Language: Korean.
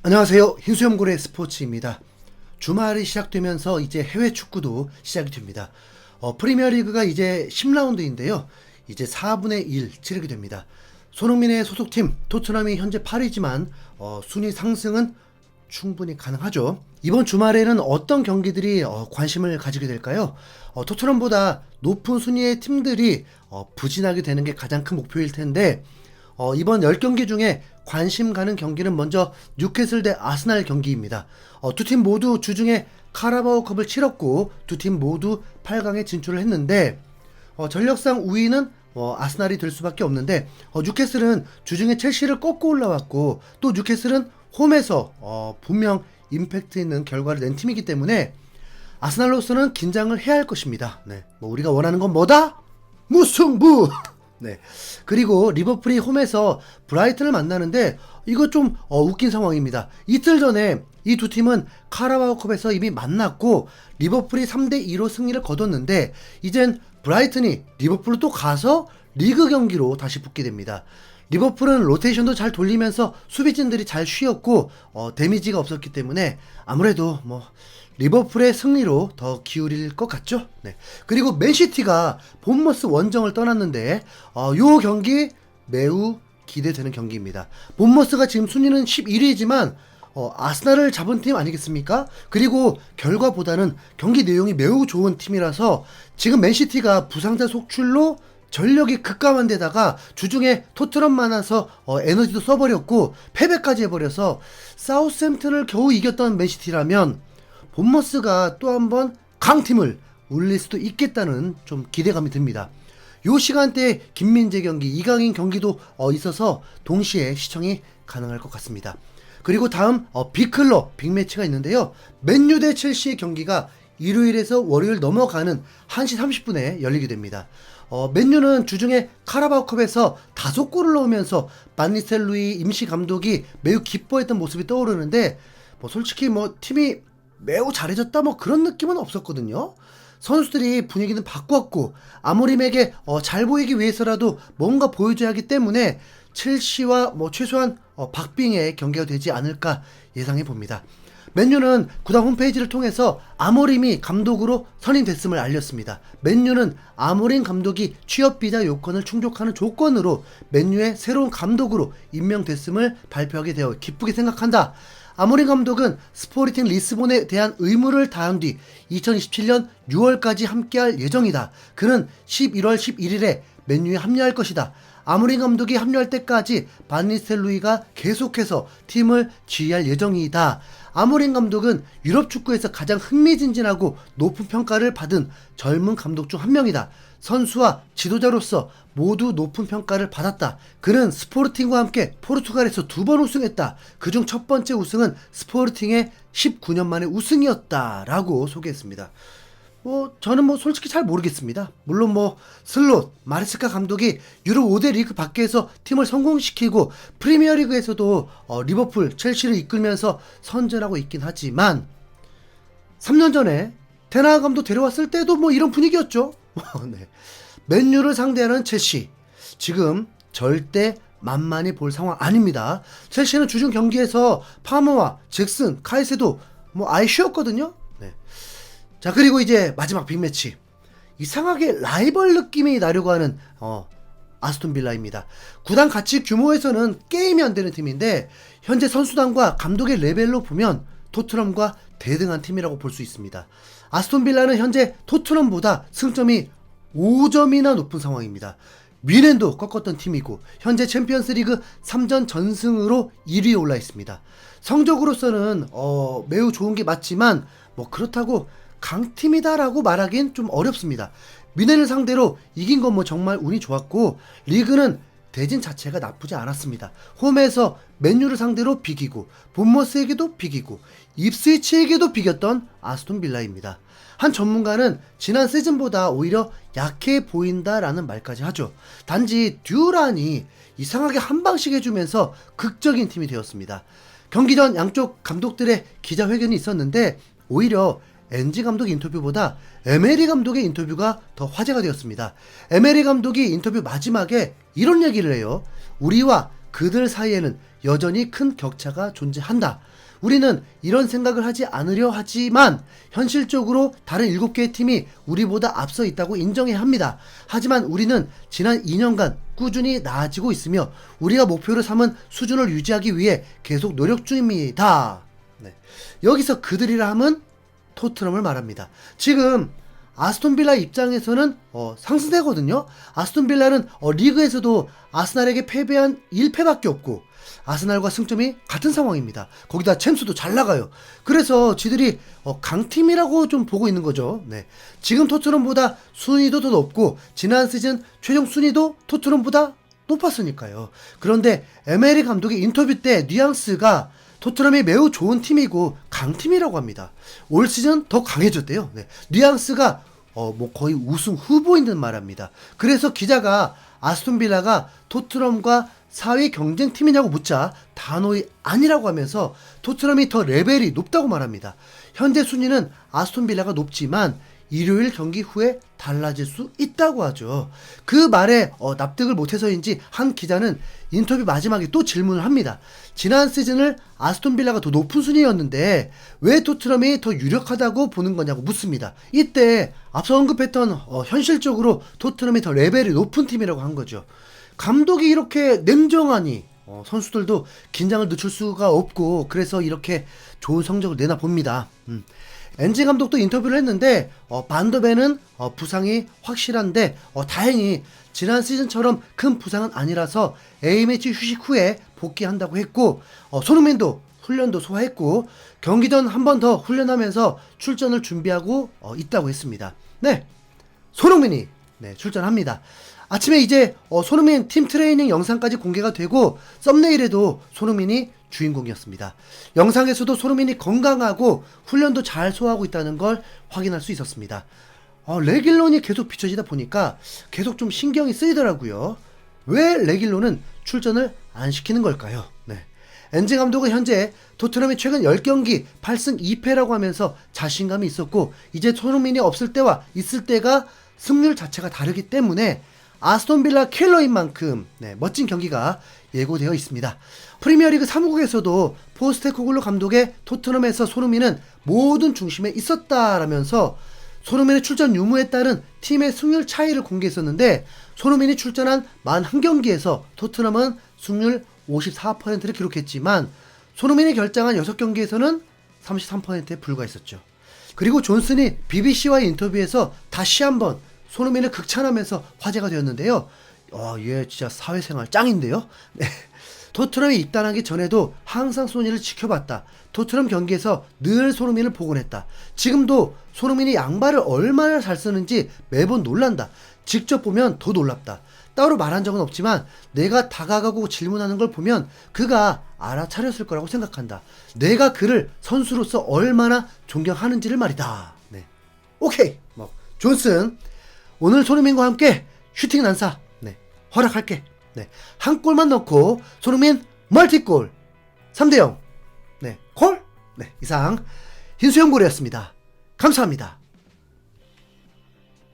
안녕하세요. 흰수염고래 스포츠입니다. 주말이 시작되면서 이제 해외 축구도 시작이 됩니다. 프리미어리그가 이제 10라운드인데요. 이제 4분의 1 치르게 됩니다. 손흥민의 소속팀 토트넘이 현재 8위지만 순위 상승은 충분히 가능하죠. 이번 주말에는 어떤 경기들이 관심을 가지게 될까요? 토트넘보다 높은 순위의 팀들이 부진하게 되는 게 가장 큰 목표일 텐데 이번 10경기 중에 관심 가는 경기는 먼저 뉴캐슬 대 아스날 경기입니다. 두 팀 모두 주중에 카라바오컵을 치렀고 두 팀 모두 8강에 진출을 했는데 전력상 우위는 아스날이 될 수밖에 없는데 뉴캐슬은 주중에 첼시를 꺾고 올라왔고 또 뉴캐슬은 홈에서 분명 임팩트 있는 결과를 낸 팀이기 때문에 아스날로서는 긴장을 해야 할 것입니다. 네, 우리가 원하는 건 뭐다? 무승부! 네. 그리고 리버풀이 홈에서 브라이튼을 만나는데 이거 좀 웃긴 상황입니다. 이틀 전에 이 두 팀은 카라바오컵에서 이미 만났고 리버풀이 3대2로 승리를 거뒀는데 이젠 브라이튼이 리버풀로 또 가서 리그 경기로 다시 붙게 됩니다. 리버풀은 로테이션도 잘 돌리면서 수비진들이 잘 쉬었고 데미지가 없었기 때문에 아무래도 리버풀의 승리로 더 기울일 것 같죠? 네. 그리고 맨시티가 본머스 원정을 떠났는데 요 경기 매우 기대되는 경기입니다. 본머스가 지금 순위는 11위지만 아스날을 잡은 팀 아니겠습니까? 그리고 결과보다는 경기 내용이 매우 좋은 팀이라서 지금 맨시티가 부상자 속출로 전력이 급감한 데다가 주중에 토트넘 만나서 에너지도 써버렸고 패배까지 해버려서 사우스햄튼을 겨우 이겼던 맨시티라면 본머스가 또 한번 강팀을 울릴 수도 있겠다는 좀 기대감이 듭니다. 요 시간대에 김민재 경기, 이강인 경기도 있어서 동시에 시청이 가능할 것 같습니다. 그리고 다음 빅클럽 빅매치가 있는데요. 맨유 대 첼시의 경기가 일요일에서 월요일 넘어가는 1시 30분에 열리게 됩니다. 맨유는 주중에 카라바오컵에서 5골을 넣으면서 반니스텔로이 임시 감독이 매우 기뻐했던 모습이 떠오르는데 솔직히 팀이 매우 잘해졌다 그런 느낌은 없었거든요. 선수들이 분위기는 바꿨고 아모림에게 잘 보이기 위해서라도 뭔가 보여줘야 하기 때문에 첼시와 최소한 박빙의 경기가 되지 않을까 예상해 봅니다. 맨유는 구단 홈페이지를 통해서 아모림이 감독으로 선임됐음을 알렸습니다. 맨유는 아모림 감독이 취업 비자 요건을 충족하는 조건으로 맨유의 새로운 감독으로 임명됐음을 발표하게 되어 기쁘게 생각한다. 아모림 감독은 스포르팅 리스본에 대한 의무를 다한 뒤 2027년 6월까지 함께할 예정이다. 그는 11월 11일에 맨유에 합류할 것이다. 아모림 감독이 합류할 때까지 반니스텔로이가 계속해서 팀을 지휘할 예정이다. 아모림 감독은 유럽 축구에서 가장 흥미진진하고 높은 평가를 받은 젊은 감독 중 한 명이다. 선수와 지도자로서 모두 높은 평가를 받았다. 그는 스포르팅과 함께 포르투갈에서 2번 우승했다. 그중 첫 번째 우승은 스포르팅의 19년 만의 우승이었다. 라고 소개했습니다. 저는 솔직히 잘 모르겠습니다. 물론 슬롯, 마레스카 감독이 유럽 5대 리그 밖에서 팀을 성공시키고 프리미어리그에서도 리버풀, 첼시를 이끌면서 선전하고 있긴 하지만 3년 전에 테나하 감독 데려왔을 때도 이런 분위기였죠. 네. 맨유를 상대하는 첼시 지금 절대 만만히 볼 상황 아닙니다. 첼시는 주중 경기에서 파머와 잭슨, 카이세도 아예 쉬었거든요. 네. 자, 그리고 이제 마지막 빅매치, 이상하게 라이벌 느낌이 나려고 하는 아스톤 빌라입니다. 구단 가치 규모에서는 게임이 안 되는 팀인데 현재 선수단과 감독의 레벨로 보면 토트넘과 대등한 팀이라고 볼 수 있습니다. 아스톤 빌라는 현재 토트넘보다 승점이 5점이나 높은 상황입니다. 뮌헨도 꺾었던 팀이고 현재 챔피언스리그 3전 전승으로 1위에 올라 있습니다. 성적으로서는 매우 좋은 게 맞지만 그렇다고 강팀이다라고 말하긴 좀 어렵습니다. 뮌헨을 상대로 이긴 건 정말 운이 좋았고 리그는 대진 자체가 나쁘지 않았습니다. 홈에서 맨유를 상대로 비기고 본머스에게도 비기고 입스위치에게도 비겼던 아스톤 빌라입니다. 한 전문가는 지난 시즌보다 오히려 약해 보인다라는 말까지 하죠. 단지 듀란이 이상하게 한 방씩 해주면서 극적인 팀이 되었습니다. 경기 전 양쪽 감독들의 기자회견이 있었는데 오히려 엔지 감독 인터뷰보다 에메리 감독의 인터뷰가 더 화제가 되었습니다. 에메리 감독이 인터뷰 마지막에 이런 얘기를 해요. 우리와 그들 사이에는 여전히 큰 격차가 존재한다. 우리는 이런 생각을 하지 않으려 하지만 현실적으로 다른 7개의 팀이 우리보다 앞서 있다고 인정해야 합니다. 하지만 우리는 지난 2년간 꾸준히 나아지고 있으며 우리가 목표로 삼은 수준을 유지하기 위해 계속 노력 중입니다. 네. 여기서 그들이라 함은 토트넘을 말합니다. 지금 아스톤빌라 입장에서는 상승세거든요. 아스톤빌라는 리그에서도 아스날에게 패배한 1패밖에 없고 아스날과 승점이 같은 상황입니다. 거기다 챔스도 잘 나가요. 그래서 지들이 강팀이라고 좀 보고 있는 거죠. 네. 지금 토트넘보다 순위도 더 높고 지난 시즌 최종 순위도 토트넘보다 높았으니까요. 그런데 에메리 감독의 인터뷰 때 뉘앙스가 토트넘이 매우 좋은 팀이고 강팀이라고 합니다. 올 시즌 더 강해졌대요. 네. 뉘앙스가 거의 우승 후보인 듯 말합니다. 그래서 기자가 아스톤빌라가 토트넘과 4위 경쟁팀이냐고 묻자 단호히 아니라고 하면서 토트넘이 더 레벨이 높다고 말합니다. 현재 순위는 아스톤빌라가 높지만 일요일 경기 후에 달라질 수 있다고 하죠. 그 말에 납득을 못해서인지 한 기자는 인터뷰 마지막에 또 질문을 합니다. 지난 시즌을 아스톤빌라가 더 높은 순위였는데 왜 토트넘이 더 유력하다고 보는 거냐고 묻습니다. 이때 앞서 언급했던 현실적으로 토트넘이 더 레벨이 높은 팀이라고 한 거죠. 감독이 이렇게 냉정하니 선수들도 긴장을 늦출 수가 없고 그래서 이렇게 좋은 성적을 내나 봅니다. 엔지 감독도 인터뷰를 했는데 반더벤은 부상이 확실한데 다행히 지난 시즌처럼 큰 부상은 아니라서 A매치 휴식 후에 복귀한다고 했고 손흥민도 훈련도 소화했고 경기 전 한 번 더 훈련하면서 출전을 준비하고 있다고 했습니다. 네, 손흥민이 출전합니다. 아침에 이제 손흥민 팀 트레이닝 영상까지 공개가 되고 썸네일에도 손흥민이 주인공이었습니다. 영상에서도 손흥민이 건강하고 훈련도 잘 소화하고 있다는 걸 확인할 수 있었습니다. 레길론이 계속 비춰지다 보니까 계속 좀 신경이 쓰이더라고요. 왜 레길론은 출전을 안 시키는 걸까요? 네. 엔지 감독은 현재 토트넘이 최근 10경기 8승 2패라고 하면서 자신감이 있었고 이제 손흥민이 없을 때와 있을 때가 승률 자체가 다르기 때문에 아스톤빌라 킬러인 만큼 멋진 경기가 예고되어 있습니다. 프리미어리그 사무국에서도 포스테코글루 감독의 토트넘에서 손흥민은 모든 중심에 있었다라면서 손흥민의 출전 유무에 따른 팀의 승률 차이를 공개했었는데 손흥민이 출전한 41경기에서 토트넘은 승률 54%를 기록했지만 손흥민이 결장한 6경기에서는 33%에 불과했었죠. 그리고 존슨이 BBC와의 인터뷰에서 다시 한번 손흥민을 극찬하면서 화제가 되었는데요. 얘 진짜 사회생활 짱인데요. 네. 토트넘이 입단하기 전에도 항상 소니를 지켜봤다. 토트넘 경기에서 늘 손흥민을 복원했다. 지금도 손흥민이 양발을 얼마나 잘 쓰는지 매번 놀란다. 직접 보면 더 놀랍다. 따로 말한 적은 없지만 내가 다가가고 질문하는 걸 보면 그가 알아차렸을 거라고 생각한다. 내가 그를 선수로서 얼마나 존경하는지를 말이다. 네. 오케이. 존슨 오늘 손흥민과 함께 슈팅 난사 허락할게. 한 골만 넣고 손흥민 멀티골 3대0 콜? 이상 흰수염고래였습니다. 감사합니다.